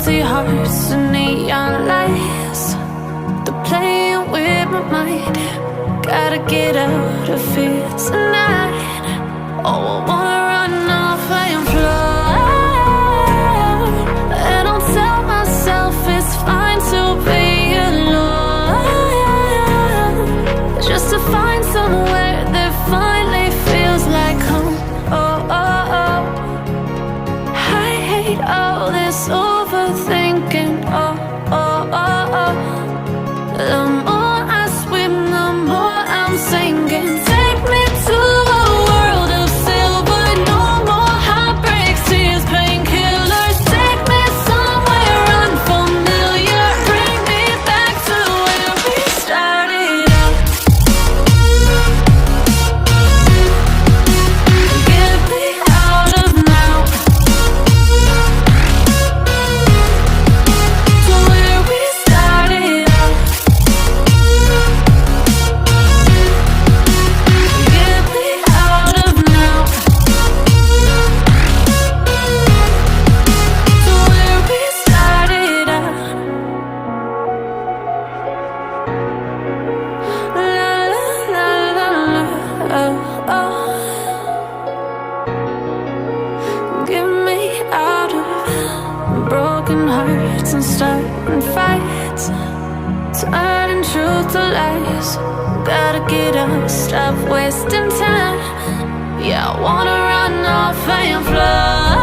empty hearts and neon lights. They're playing with my mind. Gotta get out of here tonight. Oh, I wanna run off and fly. And I'll tell myself it's fine to be alone, just to find somewhere that finally feels like home. Oh, oh, oh. I hate all this overthinking. Oh, oh, oh, oh. The more I swim, the more I'm sinking. Take me to a world of silver. No more heartbreaks, tears, painkillers. Take me somewhere unfamiliar. Bring me back to where we started out. Get me out of now, to where we started out. Get me out of now, to where we started out. La la la la la, oh, oh. Get me out of broken hearts and starting fights, turning truth to lies. Gotta get up, stop wasting time. Yeah, I wanna run off and fly.